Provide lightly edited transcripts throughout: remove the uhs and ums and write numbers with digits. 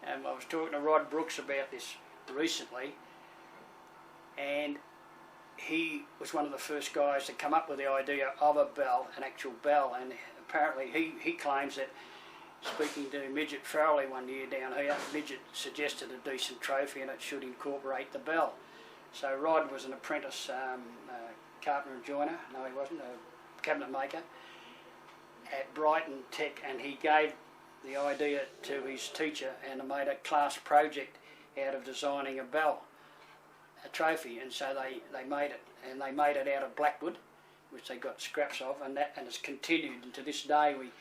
And I was talking to Rod Brooks about this recently, and he was one of the first guys to come up with the idea of a bell, an actual bell, and apparently he claims that, speaking to Midget Farrelly one year down here, Midget suggested a decent trophy and it should incorporate the bell. So Rod was an apprentice carpenter and joiner, no he wasn't, a cabinet maker at Brighton Tech, and he gave the idea to his teacher and made a class project out of designing a bell, a trophy, and so they made it, and they made it out of blackwood, which they got scraps of, and it's continued, and to this day we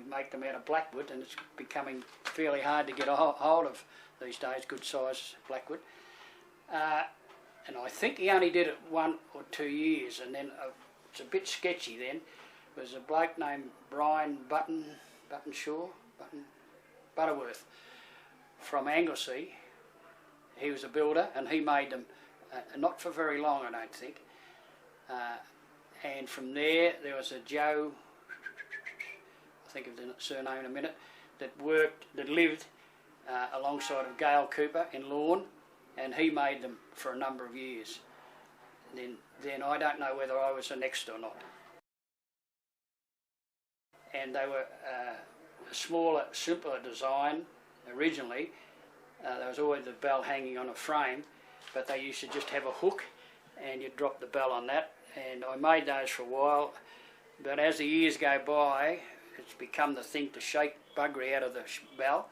make them out of blackwood, and it's becoming fairly hard to get a hold of these days, good size blackwood. And I think he only did it 1 or 2 years, and then it's a bit sketchy then. There was a bloke named Brian Butterworth from Anglesey. He was a builder, and he made them not for very long, I don't think. And from there was a Joe, I'll think of the surname in a minute, that lived alongside of Gail Cooper in Lorne, and he made them for a number of years. Then I don't know whether I was the next or not. And they were a smaller, simpler design originally. There was always the bell hanging on a frame, but they used to just have a hook and you'd drop the bell on that, and I made those for a while, but as the years go by it's become the thing to shake buggery out of the bell,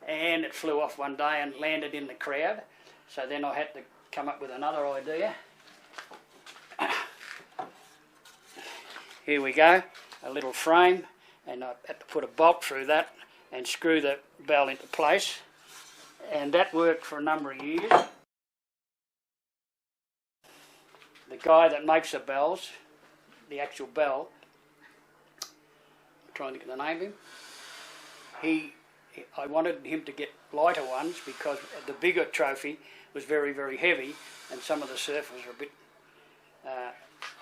and it flew off one day and landed in the crowd. So then I had to come up with another idea. Here we go, a little frame, and I had to put a bolt through that and screw the bell into place, and that worked for a number of years. The guy that makes the bells, the actual bell, I'm trying to get the name of him, I wanted him to get lighter ones because the bigger trophy was very, very heavy, and some of the surfers were a bit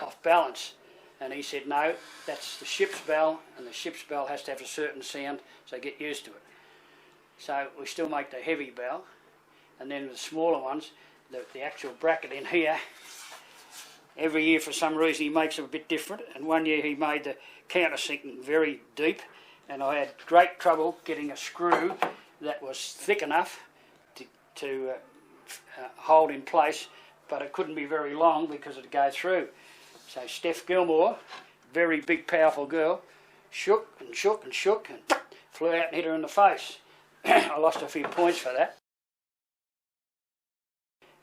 off balance. And he said, no, that's the ship's bell, and the ship's bell has to have a certain sound, so get used to it. So we still make the heavy bell, and then the smaller ones, the actual bracket in here, every year for some reason he makes them a bit different, and one year he made the countersinking very deep, and I had great trouble getting a screw that was thick enough to hold in place, but it couldn't be very long because it'd go through. So Steph Gilmore, very big powerful girl, shook and shook and shook and flew out and hit her in the face. I lost a few points for that.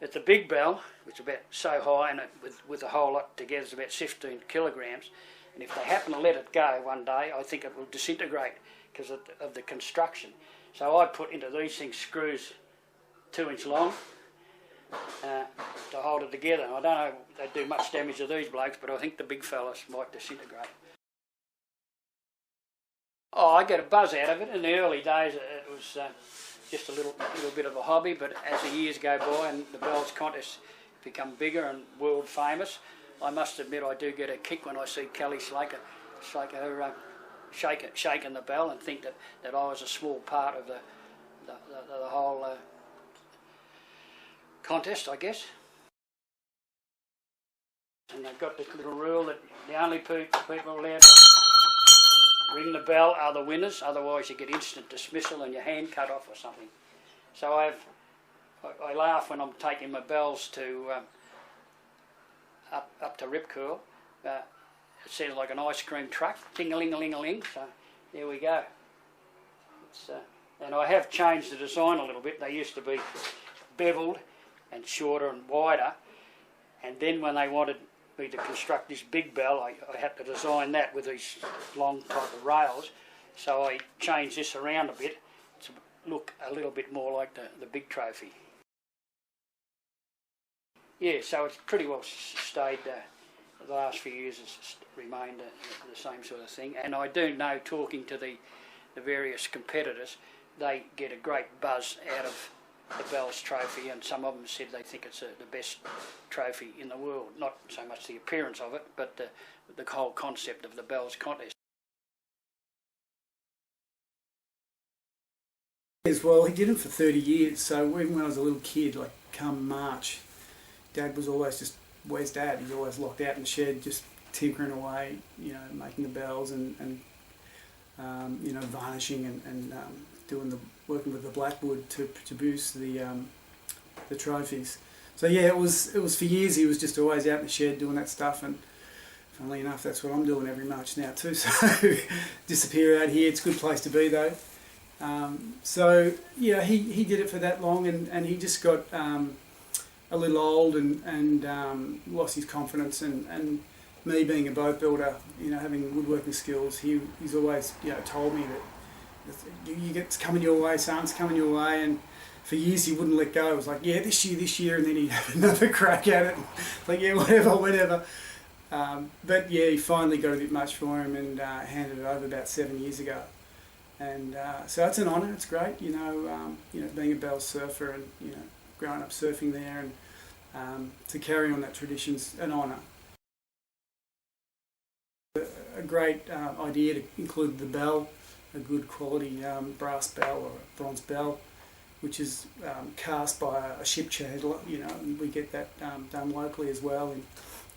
At the big bell, which is about so high, and with the whole lot together is about 15 kilograms, and if they happen to let it go one day, I think it will disintegrate because of the construction. So I put into these things screws 2 inch long to hold it together. I don't know if they do much damage to these blokes, but I think the big fellas might disintegrate. Oh, I get a buzz out of it. In the early days it was just a little bit of a hobby, but as the years go by and the bells contests become bigger and world famous, I must admit I do get a kick when I see Kelly Slaker shaking the bell, and think that I was a small part of the whole contest, I guess. And they've got this little rule that the only people allowed to ring the bell are the winners, otherwise you get instant dismissal and your hand cut off or something. So I laugh when I'm taking my bells to up to Rip Curl. It sounds like an ice cream truck, ting-a-ling-a-ling-a-ling, so there we go. And I have changed the design a little bit. They used to be beveled and shorter and wider, and then when they wanted me to construct this big bell, I had to design that with these long type of rails, so I changed this around a bit to look a little bit more like the big trophy. Yeah, so it's pretty well stayed, the last few years it's remained the same sort of thing, and I do know, talking to the various competitors, they get a great buzz out of the Bells trophy, and some of them said they think it's the best trophy in the world. Not so much the appearance of it, but the whole concept of the Bells contest. As well, he did it for 30 years. So even when I was a little kid, like come March, Dad was always just, where's Dad? He's always locked out in the shed, just tinkering away, making the bells and varnishing and working with the blackwood to produce the trophies. So yeah, it was for years. He was just always out in the shed doing that stuff, and funnily enough, that's what I'm doing every March now too. So disappear out here. It's a good place to be though. So yeah, he did it for that long, and he just got a little old and lost his confidence. And me being a boat builder, having woodworking skills, he's always told me that you get it's coming your way, son, it's coming your way. And for years he wouldn't let go. It was like, yeah, this year, and then he'd have another crack at it. Like, yeah, whatever. But yeah, he finally got a bit much for him and handed it over about 7 years ago. And so it's an honour. It's great, being a Bell surfer and growing up surfing there, and to carry on that tradition's an honour. A great idea to include the bell, a good quality brass bell or bronze bell, which is cast by a ship chandler, and we get that done locally as well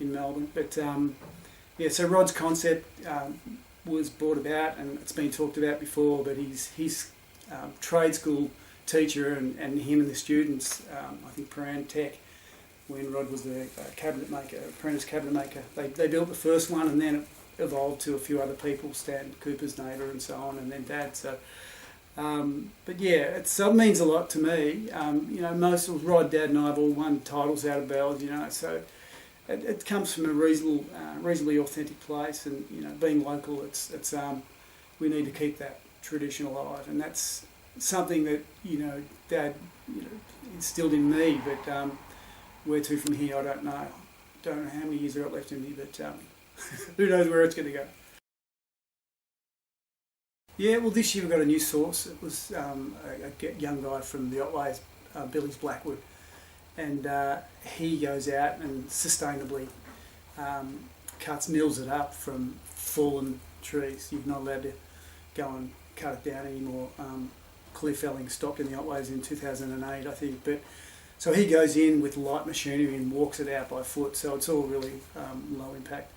in Melbourne. But so Rod's concept was brought about, and it's been talked about before, but his trade school teacher and him and the students, I think Paran Tech, when Rod was the apprentice cabinet maker, they built the first one, and then it evolved to a few other people, Stan Cooper's neighbour and so on, and then Dad. So, but yeah, it means a lot to me. Most of Rod, Dad and I have all won titles out of bells, so it comes from a reasonably authentic place, and being local, it's we need to keep that tradition alive, and that's something that Dad instilled in me. But where to from here, I don't know. Don't know how many years I've got left in me, but who knows where it's going to go. Yeah, well, this year we've got a new source. It was a young guy from the Otways, Billy's Blackwood, and he goes out and sustainably mills it up from fallen trees. You're not allowed to go and cut it down anymore. Clear felling stopped in the Otways in 2008, I think. But so he goes in with light machinery and walks it out by foot. So it's all really low impact.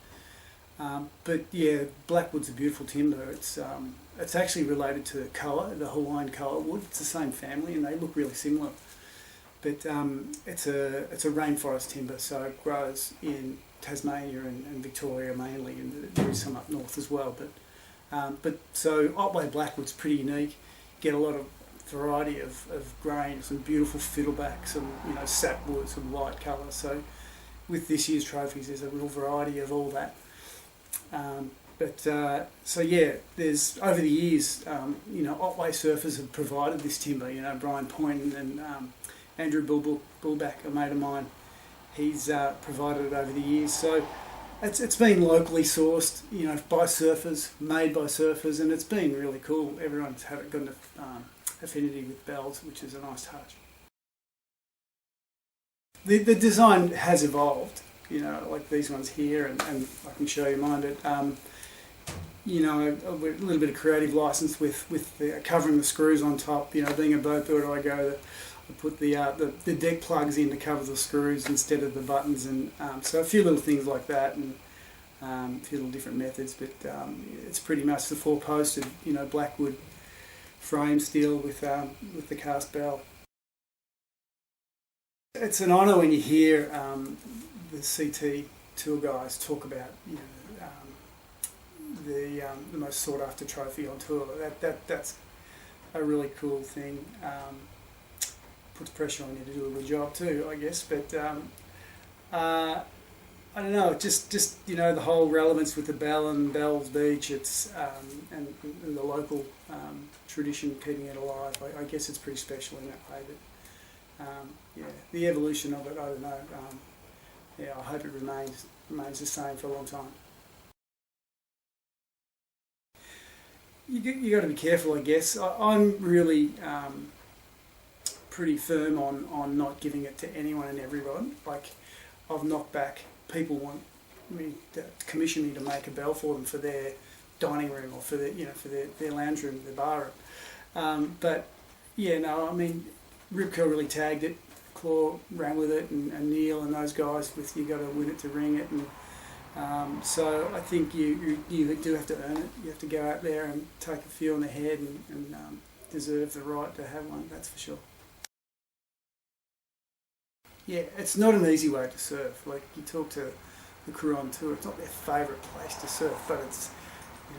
But yeah, Blackwood's a beautiful timber. It's actually related to koa, the Hawaiian koa wood. It's the same family, and they look really similar. But it's a rainforest timber, so it grows in Tasmania and Victoria mainly, and there is some up north as well. But so Otway Blackwood's pretty unique. Get a lot of variety of grain, some beautiful fiddleback, some sapwood, some light colour. So with this year's trophies, there's a real variety of all that. So yeah, there's over the years, Otway surfers have provided this timber. Brian Point and Andrew Bullback, a mate of mine, he's provided it over the years. So it's been locally sourced, by surfers, made by surfers, and it's been really cool. Everyone's got an affinity with bells, which is a nice touch. The design has evolved, like these ones here, and I can show you mine, but a little bit of creative license with covering the screws on top. Being a boat builder, I put the deck plugs in to cover the screws instead of the buttons, and so a few little things like that, and a few little different methods. But it's pretty much the four-posted, Blackwood frame steel with the cast bell. It's an honour when you hear the CT tour guys talk about the most sought after trophy on tour. That's a really cool thing. Puts pressure on you to do a good job too, I guess. But I don't know. Just the whole relevance with the bell and Bell's Beach. It's and the local tradition, keeping it alive. I guess it's pretty special in that way. But the evolution of it, I don't know. I hope it remains the same for a long time. You got to be careful, I guess. I'm really pretty firm on not giving it to anyone and everyone. Like, I've knocked back. People want me to commission me to make a bell for them for their dining room or for their lounge room, their bar room. But Yeah, no, I mean, Rip Curl really tagged it. Claw ran with it, and Neil and those guys with you got to win it to ring it, and so I think you do have to earn it. You have to go out there and take a few on the head and deserve the right to have one. That's for sure. Yeah, it's not an easy way to surf. Like you talk to the crew on tour, it's not their favourite place to surf, but it's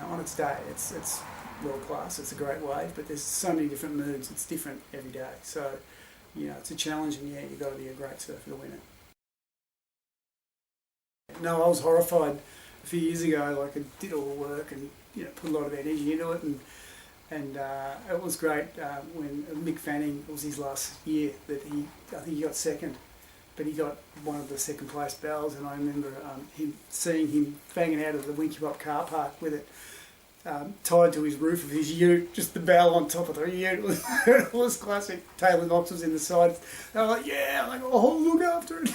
on its day, it's world class. It's a great wave, but there's so many different moods. It's different every day. So it's a challenge, and you've got to be a great surfer to win it. No, I was horrified a few years ago. Like I did all the work and put a lot of energy into it, and it was great when Mick Fanning, it was his last year that I think he got second, but he got one of the second place bells, and I remember seeing him banging out of the Winky-Pop car park with it tied to his roof of his ute, just the bell on top of the ute. It was classic. Taylor Knox was in the side. They were like, yeah, I'm like, oh, look after it.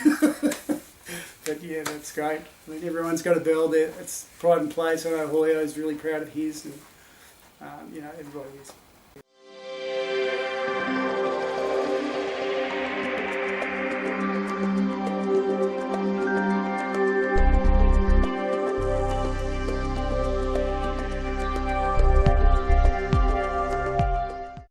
But yeah, that's great. I mean, everyone's got a bell there. It's pride and place. I know Hoyo's really proud of his, and everybody is.